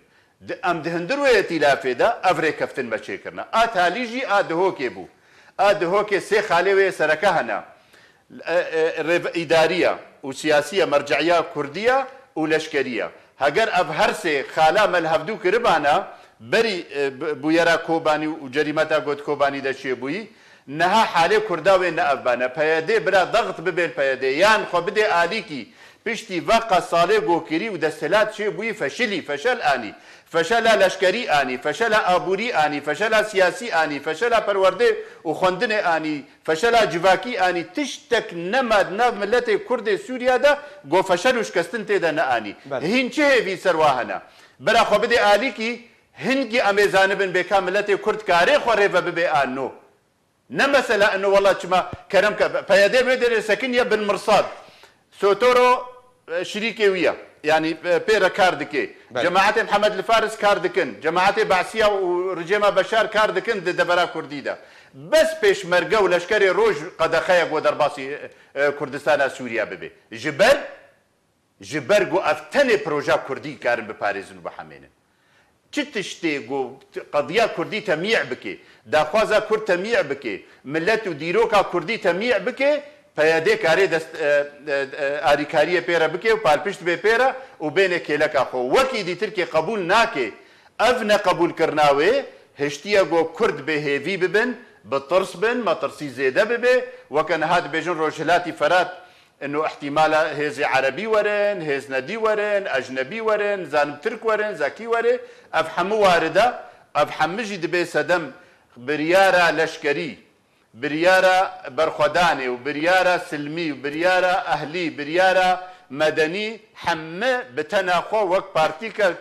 ام دهندرو ائتلافه دا افري كفتن بچي کرنا اتاليجي ادهوكي بو ادهوكي سي خالوي سركهنا اداريه وسياسيه مرجعيه كرديه ولشكريه هاجر افهرسي خالا ملهفدو كربانا بري بويرا كوباني وجريمتا قد كوباني دا شي بوي نها حاله كرداوي نابانا بيادي بلا ضغط ببين بيادي يان خو بدي اليكي بشتي واقع صالح غوكري ودستلات شي بوي فشل اني فشل لشکری آنی فشل آبوری آنی فشل سیاسی آنی فشل پرورده و خوندن آنی فشل جواکی آنی تشتک نماد ناف ملت کرد سوریا دا گو فشل شکستن تیدا نه آنی هین چه وی سرواهنا برا خو بده آلی کی هنگی امیزانبن بکا ملت کرد کاری خوره و ببی آنو نه مثلا انه والله چما کرم که پیاده بدر سکن یا بالمرصاد سوتورو شریکی ویا يعني بيرا كاردكي جماعة محمد الفارس كاردكن جماعة بعسية ورجيمة بشار كاردكن دبرا كرديدا بس بيش مرقا ولشكري روج قد خيق ودرباسي كردستان سوريا ببي جبر قو افتني بروجا كردي كارن بباريزن وبحمينن تشتي قو قضية كردي تميع بكي داخوازا كرد تميع بكي ملت وديروكا كردي تميع بكي پیاده کاری دست آریکاری پیرا بکی و پالپشت به پیرا و بین کلک آخو وکی دیتر که قبول ناکه اف نقبول کرناوه هشتیا گو کرد به هیوی ببن بطرس بن ما ترسي زيادة ببي وكان هاد بيجن روجلاتي فرات انه احتمال هيز عربي ورن هيز ندي ورن اجنبي ورن زانب ترك ورن زاكي ورن افحمو وارده افحمجي دبي سدم بريارة لشكري بريارة برخداني وبريارة سلمي وبريارة اهلي بريارة مدني حمه بتناخو وك بارتيكا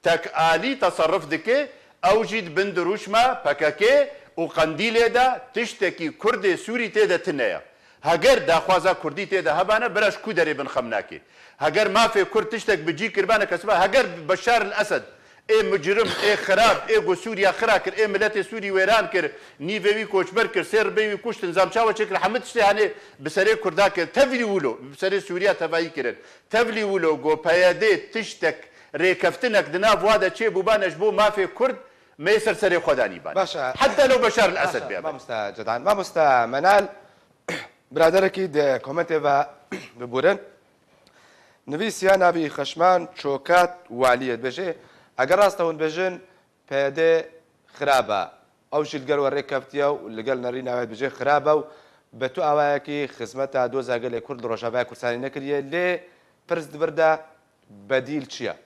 تك آلي تصرف دكي اوجد بندروشما بكاكي وقنديل دا تشتكي كرد سوري تيدا تنيا هاجر داخوازا كردي تيدا هبانا براش كودري بن خمناكي هاجر ما في كرد تشتك بجي كربانا كسبا هاجر بشار الاسد اي مجرم اي خراب اي سوريا خراكر اي ملت سوري ويران كر نيفي كوچبر كر سير بي كوشت نظام شاو شكل حمد شتي يعني بسري كرداك تفلي ولو بسري سوريا تفاي كرن تفلي ولو جو بيادي تشتك ريكفتنك دناف وادا تشي بوبانش بو ما في كرد ما يصير سري خداني بان
باشا
حتى لو بشار الاسد
ما مستا جدعان ما مستا منال برادركي دي كومنتي با ببورن نويسيا نبي خشمان شوكات وعليه بجي اگر راستون بجن پیاده خرابه او شي القل وريكفتيا واللي قال نرينا واحد بجي خرابه بتو اواكي خدمتها دوزا قال كرد روشابا كرساني نكريه لي برز بردا بديل تشيا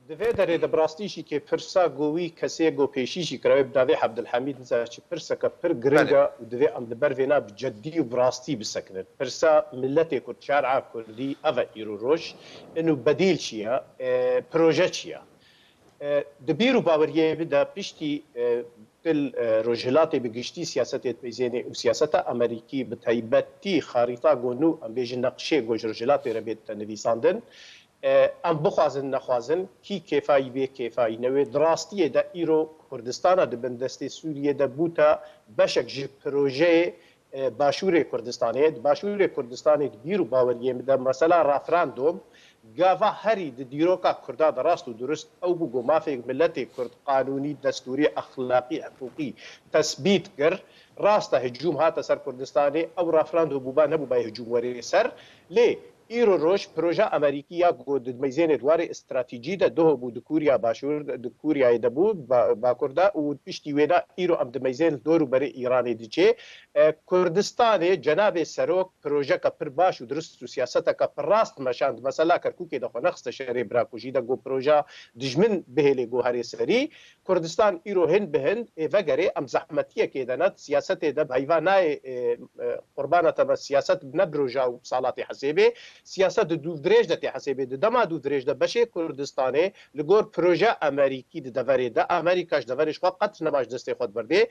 دوی داره دبراستیشی که پرسا گویی کسی گو پیشیشی کراوی بداوی عبدالحمید نزار چه پرسا که پر گرنگا و دوی ام دبر وینا بجدی و براستی بسکنن پرسا ملت کرد شارع کردی اوه ایرو روش انو بدیل چیه پروژه چیه دبیرو باوریه بدا پشتی دل روجهلاتی بگشتی سیاست بیزینی و سیاست امریکی بتایبتی خریطه گونو ام بیج نقشه گوش روجهلاتی را بیت نویساندن ام بخوازن نخوازن کی کیفایی به کیفایی نوی دراستی دا ایرو کردستان دا بندستی سوریه دا بوتا بشک جی پروژه باشور کردستانی باشور کردستانی بیرو باوریه دا مثلا رافراندوم گاوا هری د دیروکا کردا د راست و درست او بو مافی ملت کرد قانونی دستوری اخلاقی حقوقی تثبیت کر راست هجوم هات سر کردستانی او رافراندوم بو با نبو با هجوم وری سر لی ایرو روش پروژه امریکی یا گود میزان دوار استراتژی ده دو بود کوریا باشور د کوریا ده بود با کردا و پشتی وینا ایرو ام د میزان دورو بر ایران دیچه کردستان جناب سروک پروژه کا پر باش و درست و سیاست کا پر راست مشاند مثلا کرکوک ده خو نخست شری براکوجی ده گو پروژه دجمن بهلی گو هری سری کردستان ایرو هند به هند وگره ام زحمتیه که دنات سیاست ده بهیوانای قربانه تبع سیاست نبروجا و صالات حسابه سیاست دو درێژ دەتێ حسێبێ دەما دوو درێژ دە بەشێ کوردستانê li gor proje Amerîkî di deverê de Amerîkaş deverê xwe qet nebaş destê xwe diberdê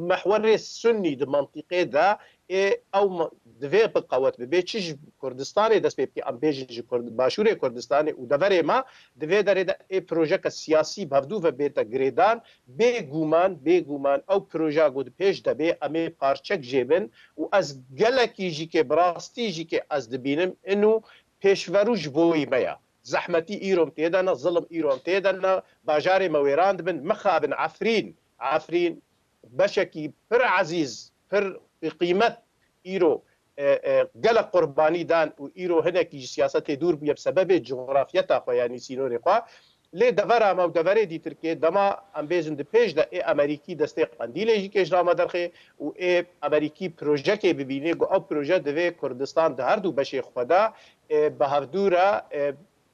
mehwerê Sunnî di mantiqê de ew divê biqewet bibe çi ji Kurdistanê dest pê bikê em bêjin ji başûrê Kurdistanê û deverê me divê derê de ê projeka siyasî bevdû ve bête girêdan bêguman ew proja got pêş debê em ê parçek jêbin û ez gelekî jî kê bi rastî jî kê ez dibînim inu pêşverû ji bo wî me ye zehmetî îrom tê de ne zilim îrom tê de ne bajarê me wêran dibin mixabin Efrîn beşekî pir ezîz pir قیمت ایرو گلک قربانی دان و ایرو هنکی سیاست دور بیب سبب جغرافیتا خو یعنی سینور خو لی دورا ما دوره دی ترکیه دما ام بیزن د پیج د امریکی دسته قندیلی جی کش رام درخه و امریکی پروژه کې ببینه گو او پروژه د کردستان د هر دو بشي خدا به هفدورا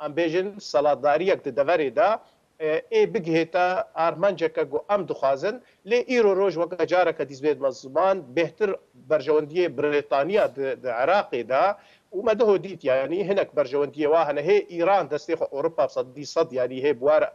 ام بیزن سالاداری یک د دوره دا ای بگهتا آرمانجکا گو ام دخوازن لی ایرو روش وقت جارا که دیزبید مزمان بهتر برجواندی بریتانیا د عراق دا وما ده ديت يعني هناك برجونديه واهنه هي ايران دستي اوروبا بصدي صد يعني هي بوار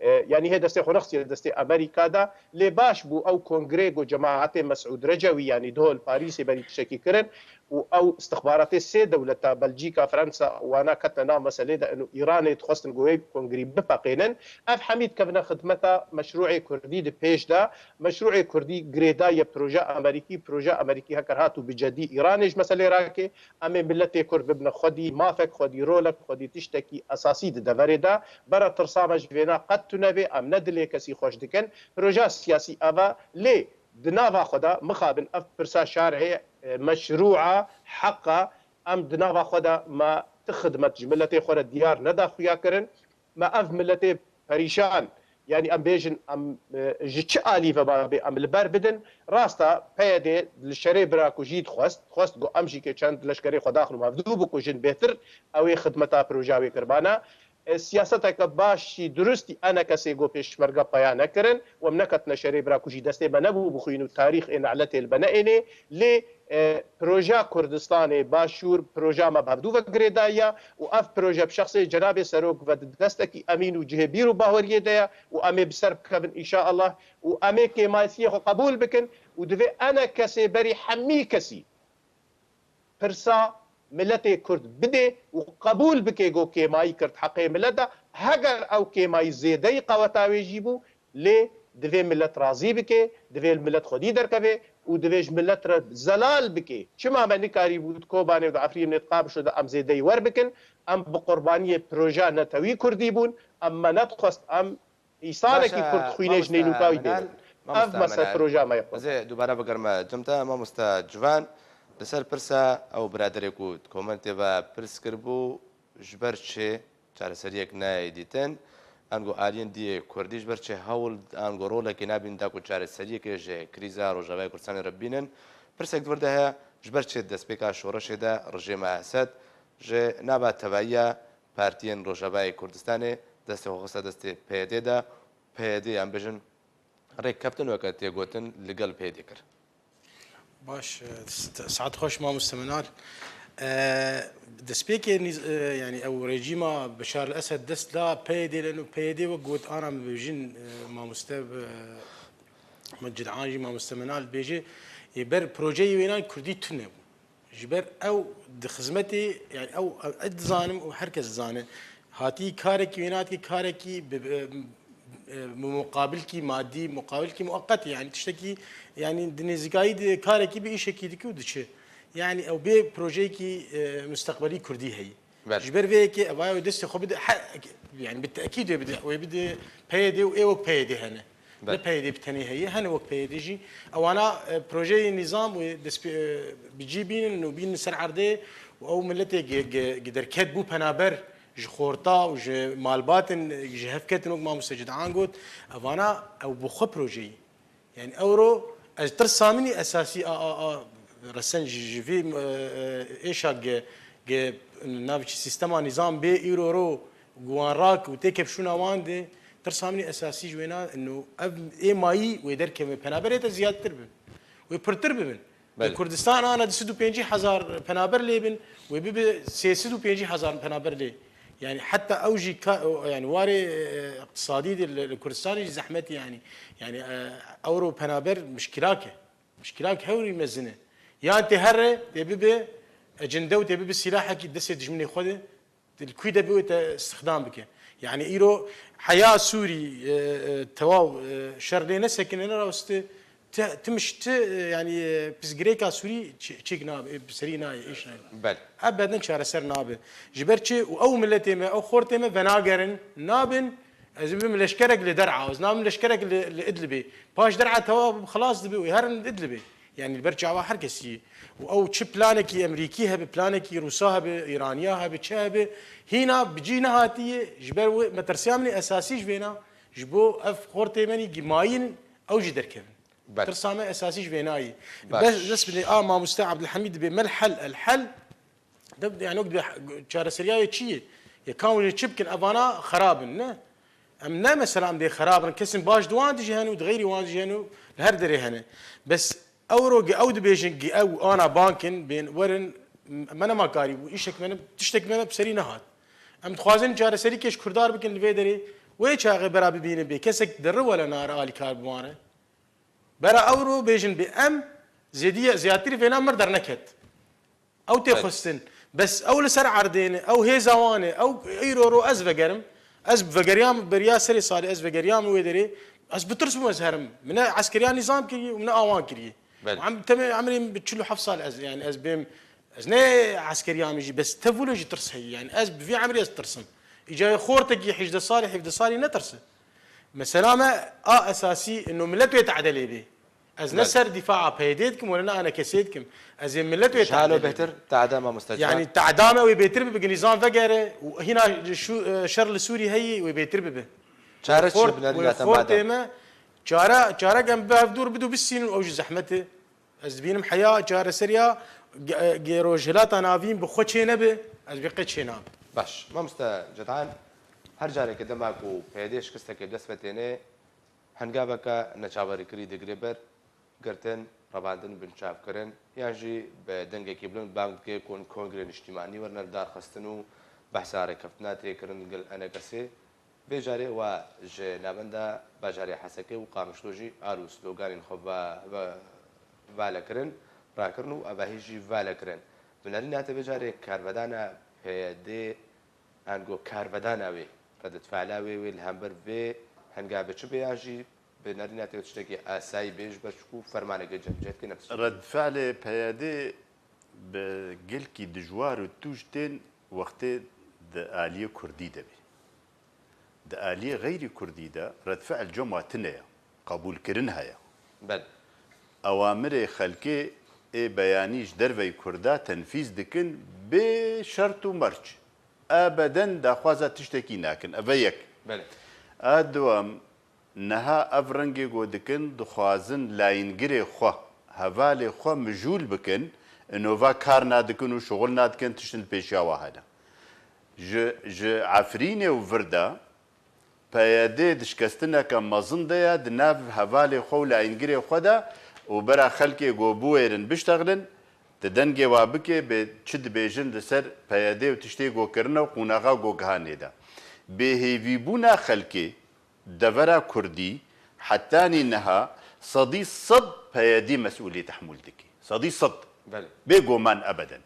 يعني هي دستي خنقصي دستي امريكا دا لي باش بو او كونغريغو جماعات مسعود رجوي يعني دول باريس بري تشكي كرن او استخبارات السي دولة بلجيكا فرنسا وانا كتنا مسألة دا انه ايران تخصن قوي كونغري بباقينن اف حميد كبنا خدمتا مشروع كردي دي بيش دا مشروع كردي غريدا يا بروجا امريكي هكر هاتو بجدي ايرانج مسألة راكي امي ملتي كرد ببنا خدي مافك خدي رولك خدي تشتكي اساسي دا دا برا ترسامج فينا قد تنبي ام ندلي كسي خوش دكن بروجا سياسي افا لي دنافا خدا مخابن اف برسا شارعي مشروعه حقه ام دنافا خدا ما تخدمت جملتي خورا ديار ندا خويا كرن ما اف ملتي بريشان يعني ام بيجن ام جيتش الي فبابي ام البر بدن راستا بيدي للشري براكو جيت خوست جو امشي كي چند لشكري خدا اخر مفدوب کو جن بهتر او خدمتا پروژاوي قربانا سیاستك باشي درستي انا كسي جو پیشمرگا پایا نکرن و منکت نشري براكو جي دسته بنبو بخوينو تاريخ ان علته البنائني ل پروژه کردستان باشور پروژه ما بهدو و گریدایا و اف پروژه بشخص جناب سروک و دستکی امین و جهبیر و باوریه دیا و امی بسر بکن ان شاء الله و امی که مایسیه قبول بکن و دوی انا کسی بری حمی کسی پرسا ملت کرد بده و قبول بکه گو که مای کرد حقی ملت هگر او که مای زیده قوتاوی جیبو لی دوی ملت راضی بکه دوی ملت خودی درکوه و دویج ملت را زلال بکه چما من نکاری بود کوبانه و عفری نتقاب شده ام زیده ور بکن ام بقربانی پروژه نتوی کردی بون اما نتخواست ام ایسانه کی کرد خوینش نیلوکاوی دید اف مثلا پروژه ما یقول
زي دوباره بگرم جمتا ما مستا جوان لسر پرسا او برادری کو کومنت و پرس کربو جبر چه چاره سریک نه دیتن انگو آلین دی کردیش برچه هول انگو رولا که نبین دا کو چاره سریک جه کریزا روجاوی کردستان ربینن پرسک دورده ها جبر چه دست بکا شورش دا رژیم اسد جه نبا تبعیه پارتین روجاوی کردستان دست خواسته دست پیده دا پیده ام بجن ریک کپتن وقت یگوتن لگل پیده کر
باش ساعات خوش ما مستمنال دسبيك يعني او ريجيما بشار الاسد دست لا بيدي لانه بيدي وقوت انا بيجين ما مستب مجد عاجي ما مستمنال بيجي يبر بروجي وينان كردي تنب جبر او خدمتي يعني او اد زانم وحركه زانه هاتي كارك ويناتي كاركي مقابلكي مادي مقابلكي مؤقت يعني تشتكي يعني دنيزكايد كاركي بشكل دكودش يعني او بي بروجيكي مستقبلي كردي هي جبر فيكي ابا دست خو بده يعني بالتاكيد بده بيدي او بيدي هنا لا بيدي بتني هي هنا وقت بيدي جي او انا بروجي نظام ودس بيجيبين انه بين سر عرضه او ملتي قدر كتبوا بنابر جخورتا وج مالباتن جهفكتن ما مستجد عنقود افانا او بخو بروجي يعني اورو ترسامني اساسي رسن جيفي ايش حق نافش سيستما نظام بي ايرو رو جوانراك وتكب شو نواند ترسامني اساسي جوينا انه اي ماي ويدر كم بنابريت زياده تربن ويبرتربن كردستان انا 25000 بنابر ليبن وبيبي 65000 بنابر لي يعني حتى اوجي يعني واري اقتصادي الكردستاني زحمتي يعني اورو بنابر مشكلاك هوري مزنه يا انت هره تبي اجنده وتبي سلاحك دسه تجمني خده الكويده بيوت استخدام بك يعني ايرو حياه سوري تواو شرلينا سكننا راست تمشت يعني بسجريكا سوري تشيكنا بسرينا ايش
بل
ابدا شهر سر نابه جبرتشي او ملتي ما او خورتي ما بناغرن نابن ازبم لشكرك لدرعه وزنام لشكرك لادلبي باش درعه توا خلاص دبي ويهرن ادلبي يعني البرجع حركسي او تشي بلانكي امريكيها ببلانكي روساها بايرانياها بتشابه هنا بجينا هاتيه جبر مترسامني اساسي جبينا جبو اف خورتي مني جماين او جدركن ترسامه اساسي جبيناي بس بدي ما مستعب عبد الحميد بما الحل يعني وقت شهر سرياي تشي يكون تشبكن افانا خرابن امنا مثلا دي خرابن كسم باش دوان تجي هنا وتغيري وان تجي هنا الهردري هنا بس اورو او دبيجن او انا بانكن بين ورن انا ما كاري ويشك من تشتك من بسري نهات ام تخوازن جار سري كش كردار بكن الفيدري وی چاغه برا ببینه به کسک در ولا نار آلی کار بوانه برا اورو بیجن به ام زیاتری فینا مردر نکت او تخستن بس او لسر عردينه او هيزوانه او ايرورو از بقرم از بقريام بريا سري صار از بقريام ويدري از بترس مزهرم من عسكريان نظام كري ومن اوان كري وعم عمري بتشلو حفصال از يعني از بيم از نه عسكريان يجي بس تفولوجي ترس هي يعني از في عمري از ترسم اجا خورتك حجد صالح حفظ صالح نترس مثلا ما اساسي انه ملته يتعدل به از نسر دفاع بيديتكم ولا انا كسيدكم از ملته
شالو بهتر تعدام مستجاب
يعني تعدامه وبيتر بنظام فقره وهنا شر السوري هي وبيتر به
شارتش بنادي
تمام جارا جنب بدور بدو بالسين او زحمته از بينم حياه جاره سريا جيروجلات نافين بخوتشي نبه از بقيتشي ناب
باش ما مستجدعان هر جاري كده ماكو بيديش كستك دسفتينه هنگابك نچاوري كري دگريبر گرتن رباندن بنچاف کرن یانجی به دنگه کی بلند بانک کې کون کنگره اجتماعي ورنر دار خستنو بحثاره کفتناتی کرن گل انا کسي بجاري و جنابندا بجاري حسكي وقامشلوجي ارو سلوغان خبا والا کرن راکرنو اباهيجي والا کرن بنرين هات بجاري کارودانا پيدي انگو کارودانا وي ردت فعلاوي والهمبر به هنگابه چه بیاجی بنرين هات تشتكي اساي بيج بشكو فرمانه جمجت كي نفس
رد فعل پيادي بقلكي دجوار وتوجتين وقت آلية كردي دبي آلية غير كردي دا رد فعل جمعتنا قبول كرنها يا
بل
أوامر خلقي بيانيش دروي كردا تنفيذ دكن بشرط ومرج أبدا دا خوازة تشتكي ناكن أبيك
بل
أدوام نها أفرنجي قودكن دخوازن لاينجري خوا هفالي خوا مجول بكن إنه فا كار نادكن وشغل نادكن تشتن بيشاوا هذا ج عفريني وفردا پایده دشکستنه که مزن دیا دناف هفالي خوا لاينجري خوا دا وبرا خلقي قوبويرن بشتغلن تدنجي وابكي بتشد بيجن لسر پایده وتشتي قو كرنا وقوناغا قو قهاني دا بهيفي بونا خلقي دفرا كردي حتى انها صدي صد بيدي مسؤولية تحمل دكي صدي صد بيقو من ابدا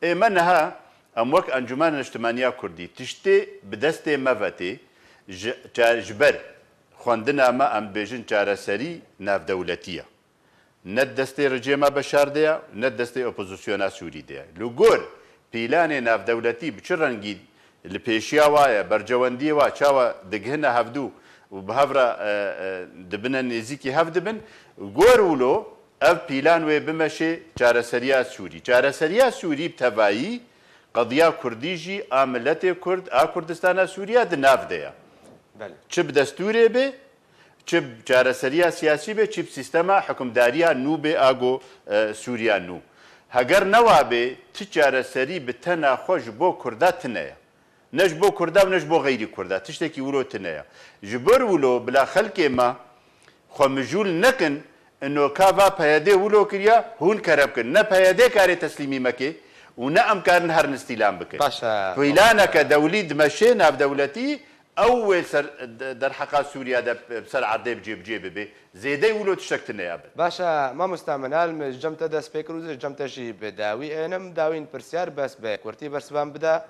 اي منها اموك انجمان الاجتماعية كردي تشتي بدستي مفتي جبر خواندنا ما ام بيجن جارسري ناف دولتية ند دستي رجيمة بشار ديا ند دستي اوبوزيسيونا سوري ديا لغور بيلاني ناف دولتي بچرنگي لپیشیا وایه برجواندی و چاوا دگهنه هفدو و بهفرا دبنا نزیکی هف دبن گور ولو اف پیلان و بمشه جارسریا سوری جارسریا سوری بتوایی قضیه کردیجی عملت کرد کردستان سوریا دناف دیا چه بدستوری به چه جارسریا سیاسی به چه سیستم حکمداریا نو به آگو سوریا نو هگر نوابه تجارسری بتنا خوش بو کردات نه نش بو کردا و نش بو غیری کردا تشتکی ولو تنیا جبر ولو بلا خلق ما خو مجول نکن انه کاوا پیاده ولو کریا هون کرب کن نه پیاده کاری تسلیمی مکه و نه امکان هر استلام بکن
باشا
ویلانا كدولي دمشق ناف دولتي اول سر در حقا سوريا ده بسر عرضي بجيب به زيدي ولو تشتكتنا يا
باشا ما مستعمل مش جمت ده سبيكروز جمت شي بداوي انم داوين برسيار بس بكورتي برسبان بدا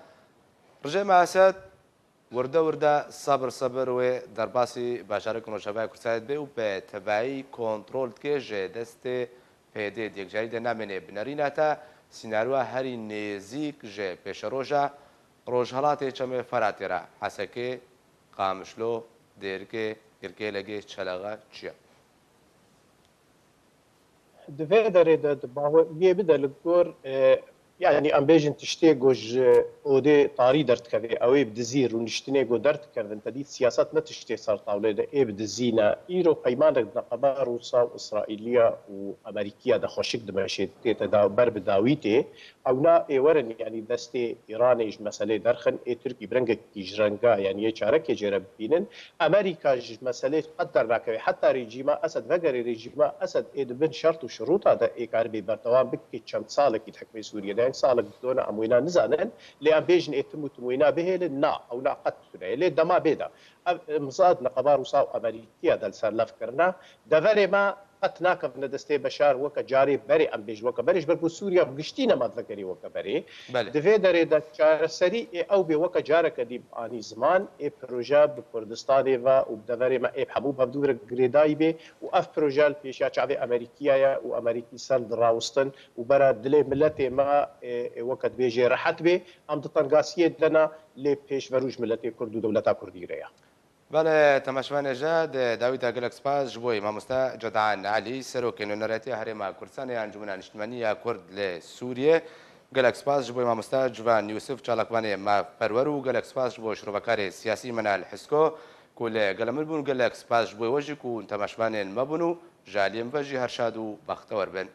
رجع مع اسد ورده صبر و درباسي باشارك نوشبه كرسايد به و به تبعي كنترول كه دست پيدي ديك جاري ده نامنه بنريناتا سيناريو هري نزيك ج بشروجا روجهلاتي چمه فراتيرا حسكي قامشلو ديركي يركي لگي چلغا چيا
دفه داره ده باو بيبدا لكور يعني ام بيجن تشتي جوج اودي طاري درت كذا او بدزير ونشتني جو درت كردن تدي سياسات نتشتي صار طاوله ده بدزينا ايرو قيمان نقبا روسا واسرائيليه وامريكيه ده خوشك دمشيت تدا بر بداويتي او نا ورن يعني دستي ايراني مساله درخن تركي برنج جرنجا يعني يشارك يجرب بينن امريكا مساله قدر راكبي حتى ريجيما اسد فقري ريجيما اسد بن شرط وشروط هذا كاربي برتوان بك كم صالك يتحكم سوريا سوريا سالك دون اموينا نزانن لان بيجن اتم تموينا به لنا او لا قد سوريا لي دما بيدا مزاد نقبار وصاو امريكيه دل سر لفكرنا دفري ما قد ناكف ندستي بشار وك جاري بري ام بيج وك بريش بربو سوريا بقشتينا ما تذكري وك بري دفي دري دا چار سري او بي وك جارك دي اني زمان اي بروجا بكردستان و وبدفري ما اي حبوب بدور غريداي بي واف بروجا بيشا چاوي امريكيه و امريكي سند راوستن وبرا دلي ملتي ما وقت بيجي راحت بي ام دطنقاسيه لنا لي بيش فروج ملتي كرد ودولتا كرديريا
بله تماشوان جاد داوید گلک سپاس جبوی مامستا جدعان علی سروک نونرتی هرما کردستان انجمن اجتماعی کرد لسوریه گلک سپاس جبوی مامستا جوان یوسف چالکوانی ما پرورو گلک سپاس جبوی شروبکار سیاسی منال حسکو کل گلمل بون گلک سپاس جبوی وجه کو تماشوان مبونو جالیم وجه هرشادو بختور بن